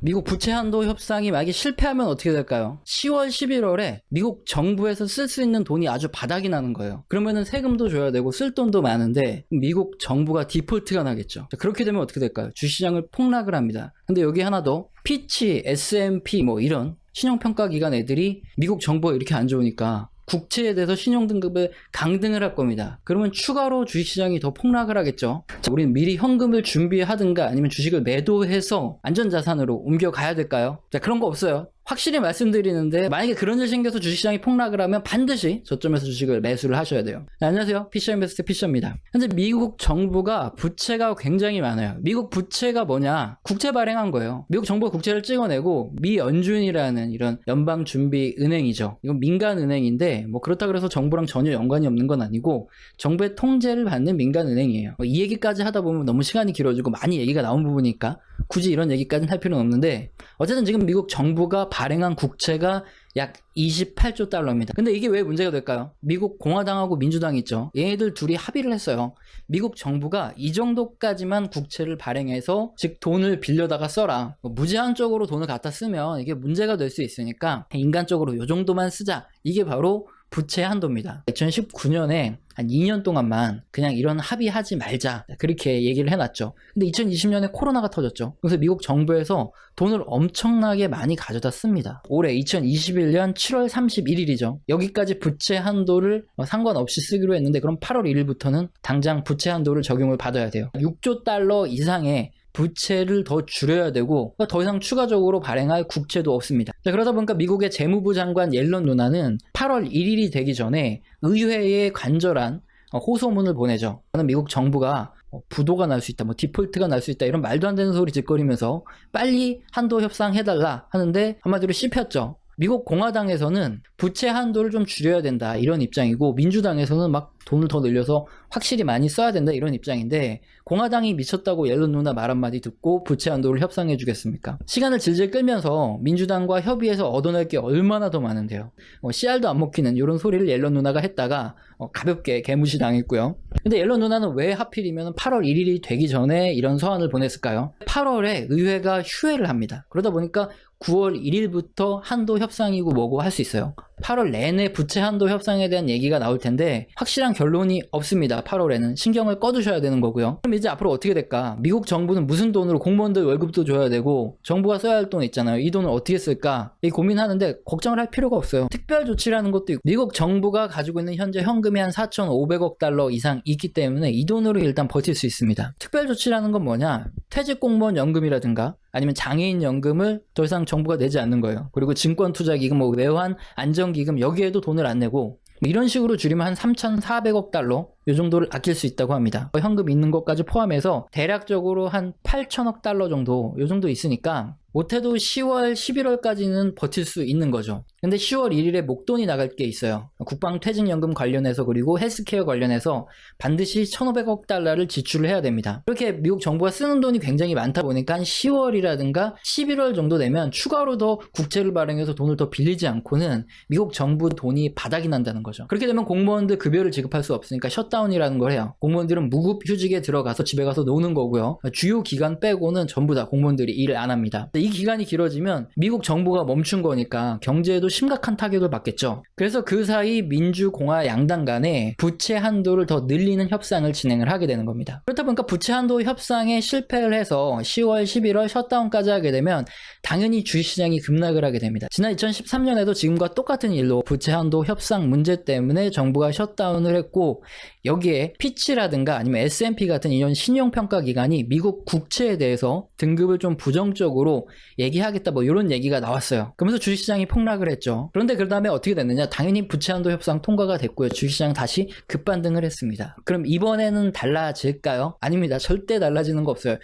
미국 부채 한도 협상이 만약에 실패하면 어떻게 될까요? 10월, 11월에 미국 정부에서 쓸 수 있는 돈이 아주 바닥이 나는 거예요. 그러면은 세금도 줘야 되고 쓸 돈도 많은데 미국 정부가 디폴트가 나겠죠. 자, 그렇게 되면 어떻게 될까요? 주시장을 폭락을 합니다. 근데 여기 하나 더, 피치, S&P 뭐 이런 신용평가기관 애들이 미국 정부가 이렇게 안 좋으니까 국채에 대해서 신용등급을 강등을 할 겁니다. 그러면 추가로 주식시장이 더 폭락을 하겠죠. 자, 우리는 미리 현금을 준비하든가 아니면 주식을 매도해서 안전자산으로 옮겨가야 될까요? 자, 그런 거 없어요. 확실히 말씀드리는데 만약에 그런 일 생겨서 주식시장이 폭락을 하면 반드시 저점에서 주식을 매수를 하셔야 돼요. 네, 안녕하세요. 피셔인베스트 피셔입니다. 현재 미국 정부가 부채가 굉장히 많아요. 미국 부채가 뭐냐? 국채 발행한 거예요. 미국 정부가 국채를 찍어내고 미 연준이라는 이런 연방준비은행이죠. 이건 민간은행인데 뭐 그렇다 그래서 정부랑 전혀 연관이 없는 건 아니고 정부의 통제를 받는 민간은행이에요. 이 얘기까지 하다 보면 너무 시간이 길어지고 많이 얘기가 나온 부분이니까 굳이 이런 얘기까지는 할 필요는 없는데 어쨌든 지금 미국 정부가 발행한 국채가 약 28조 달러입니다. 근데 이게 왜 문제가 될까요? 미국 공화당하고 민주당이 있죠. 얘네들 둘이 합의를 했어요. 미국 정부가 이 정도까지만 국채를 발행해서 즉 돈을 빌려다가 써라. 무제한적으로 돈을 갖다 쓰면 이게 문제가 될 수 있으니까 인간적으로 이 정도만 쓰자. 이게 바로 부채 한도입니다. 2019년에 한 2년 동안만 그냥 이런 합의하지 말자 그렇게 얘기를 해놨죠. 근데 2020년에 코로나가 터졌죠. 그래서 미국 정부에서 돈을 엄청나게 많이 가져다 씁니다. 올해 2021년 7월 31일이죠. 여기까지 부채 한도를 상관없이 쓰기로 했는데 그럼 8월 1일부터는 당장 부채 한도를 적용을 받아야 돼요. 6조 달러 이상의 부채를 더 줄여야 되고 더 이상 추가적으로 발행할 국채도 없습니다. 자, 그러다 보니까 미국의 재무부 장관 옐런 누나는 8월 1일이 되기 전에 의회에 간절한 호소문을 보내죠. 미국 정부가 부도가 날 수 있다, 뭐 디폴트가 날 수 있다 이런 말도 안 되는 소리 짓거리면서 빨리 한도 협상해달라 하는데 한마디로 씹혔죠. 미국 공화당에서는 부채 한도를 좀 줄여야 된다 이런 입장이고 민주당에서는 막 돈을 더 늘려서 확실히 많이 써야 된다 이런 입장인데 공화당이 미쳤다고 옐런 누나 말 한마디 듣고 부채 한도를 협상해 주겠습니까? 시간을 질질 끌면서 민주당과 협의해서 얻어낼 게 얼마나 더 많은데요. 씨알도 안 먹히는 이런 소리를 옐런 누나가 했다가 가볍게 개무시 당했고요. 근데 옐런 누나는 왜 하필이면 8월 1일이 되기 전에 이런 서한을 보냈을까요? 8월에 의회가 휴회를 합니다. 그러다 보니까 9월 1일부터 한도 협상이고 뭐고 할 수 있어요. 8월 내내 부채 한도 협상에 대한 얘기가 나올 텐데 확실한 결론이 없습니다. 8월에는 신경을 꺼두셔야 되는 거고요. 그럼 이제 앞으로 어떻게 될까? 미국 정부는 무슨 돈으로 공무원들 월급도 줘야 되고 정부가 써야 할 돈 있잖아요. 이 돈을 어떻게 쓸까? 이 고민하는데 걱정을 할 필요가 없어요. 특별 조치라는 것도 있고 미국 정부가 가지고 있는 현재 현금이 한 4,500억 달러 이상 있기 때문에 이 돈으로 일단 버틸 수 있습니다. 특별 조치라는 건 뭐냐? 퇴직 공무원 연금이라든가 아니면 장애인 연금을 더 이상 정부가 내지 않는 거예요. 그리고 증권투자기금, 뭐 외환 안정기금 여기에도 돈을 안 내고 이런 식으로 줄이면 한 3,400억 달러 이 정도를 아낄 수 있다고 합니다. 현금 있는 것까지 포함해서 대략적으로 한 8천억 달러 정도 이 정도 있으니까 못해도 10월, 11월까지는 버틸 수 있는 거죠. 근데 10월 1일에 목돈이 나갈 게 있어요. 국방퇴직연금 관련해서 그리고 헬스케어 관련해서 반드시 1,500억 달러를 지출을 해야 됩니다. 이렇게 미국 정부가 쓰는 돈이 굉장히 많다 보니까 한 10월이라든가 11월 정도 되면 추가로 더 국채를 발행해서 돈을 더 빌리지 않고는 미국 정부 돈이 바닥이 난다는 거죠. 그렇게 되면 공무원들 급여를 지급할 수 없으니까 셧다운이라는 걸 해요. 공무원들은 무급휴직에 들어가서 집에 가서 노는 거고요. 주요 기간 빼고는 전부 다 공무원들이 일을 안 합니다. 이 기간이 길어지면 미국 정부가 멈춘 거니까 경제에도 심각한 타격을 받겠죠. 그래서 그 사이 민주공화 양당 간에 부채 한도를 더 늘리는 협상을 진행을 하게 되는 겁니다. 그렇다 보니까 부채 한도 협상에 실패를 해서 10월, 11월 셧다운까지 하게 되면 당연히 주식시장이 급락을 하게 됩니다. 지난 2013년에도 지금과 똑같은 일로 부채 한도 협상 문제 때문에 정부가 셧다운을 했고 여기에 피치라든가 아니면 S&P 같은 이런 신용평가기관이 미국 국채에 대해서 등급을 좀 부정적으로 얘기하겠다 뭐 이런 얘기가 나왔어요. 그러면서 주식시장이 폭락을 했죠. 그런데 그 다음에 어떻게 됐느냐? 당연히 부채 한도 협상 통과가 됐고요. 주식시장 다시 급반등을 했습니다. 그럼 이번에는 달라질까요? 아닙니다. 절대 달라지는 거 없어요.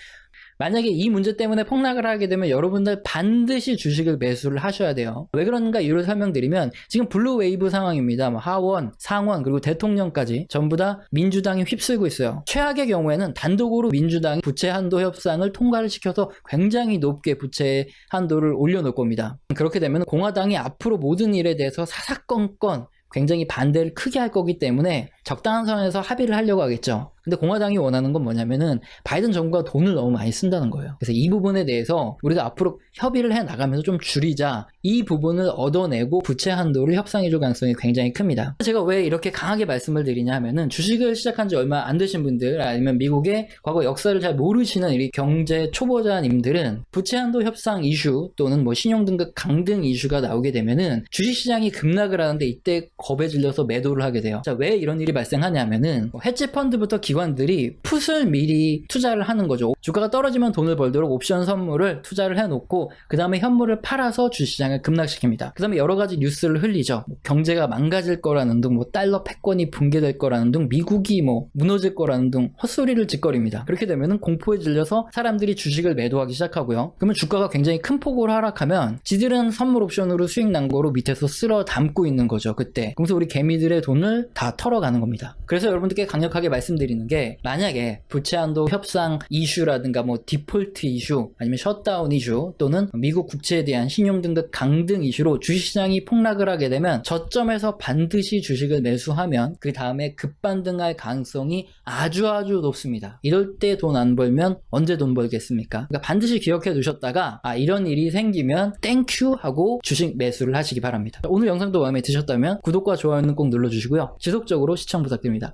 만약에 이 문제 때문에 폭락을 하게 되면 여러분들 반드시 주식을 매수를 하셔야 돼요. 왜 그런가 이유를 설명드리면 지금 블루 웨이브 상황입니다. 하원, 상원 그리고 대통령까지 전부 다 민주당이 휩쓸고 있어요. 최악의 경우에는 단독으로 민주당이 부채 한도 협상을 통과를 시켜서 굉장히 높게 부채 한도를 올려놓을 겁니다. 그렇게 되면 공화당이 앞으로 모든 일에 대해서 사사건건 굉장히 반대를 크게 할 거기 때문에 적당한 선에서 합의를 하려고 하겠죠. 근데 공화당이 원하는 건 뭐냐면은 바이든 정부가 돈을 너무 많이 쓴다는 거예요. 그래서 이 부분에 대해서 우리가 앞으로 협의를 해 나가면서 좀 줄이자, 이 부분을 얻어내고 부채 한도를 협상해 줄 가능성이 굉장히 큽니다. 제가 왜 이렇게 강하게 말씀을 드리냐 하면은 주식을 시작한 지 얼마 안 되신 분들, 아니면 미국의 과거 역사를 잘 모르시는 이 경제 초보자님들은 부채 한도 협상 이슈 또는 뭐 신용등급 강등 이슈가 나오게 되면은 주식시장이 급락을 하는데 이때 겁에 질려서 매도를 하게 돼요. 자, 왜 이런 일이 발생하냐면은 헤지펀드부터 기관들이 풋을 미리 투자를 하는 거죠. 주가가 떨어지면 돈을 벌도록 옵션 선물을 투자를 해놓고 그 다음에 현물을 팔아서 주식시장을 급락시킵니다. 그 다음에 여러 가지 뉴스를 흘리죠. 뭐 경제가 망가질 거라는 등, 뭐 달러 패권이 붕괴될 거라는 등, 미국이 뭐 무너질 거라는 등 헛소리를 짓거립니다. 그렇게 되면은 공포에 질려서 사람들이 주식을 매도하기 시작하고요. 그러면 주가가 굉장히 큰 폭으로 하락하면 지들은 선물 옵션으로 수익 난 거로 밑에서 쓸어 담고 있는 거죠. 그때. 그래서 우리 개미들의 돈을 다 털어가는 겁니다. 그래서 여러분들께 강력하게 말씀드리는 게, 만약에 부채 한도 협상 이슈라든가 뭐 디폴트 이슈, 아니면 셧다운 이슈, 또는 미국 국채에 대한 신용등급 강등 이슈로 주식시장이 폭락을 하게 되면 저점에서 반드시 주식을 매수하면 그 다음에 급반등할 가능성이 아주 높습니다. 이럴 때 돈 안 벌면 언제 돈 벌겠습니까? 그러니까 반드시 기억해 두셨다가 이런 일이 생기면 땡큐 하고 주식 매수를 하시기 바랍니다. 오늘 영상도 마음에 드셨다면 구독과 좋아요는 꼭 눌러주시고요. 지속적으로 시청 부탁드립니다.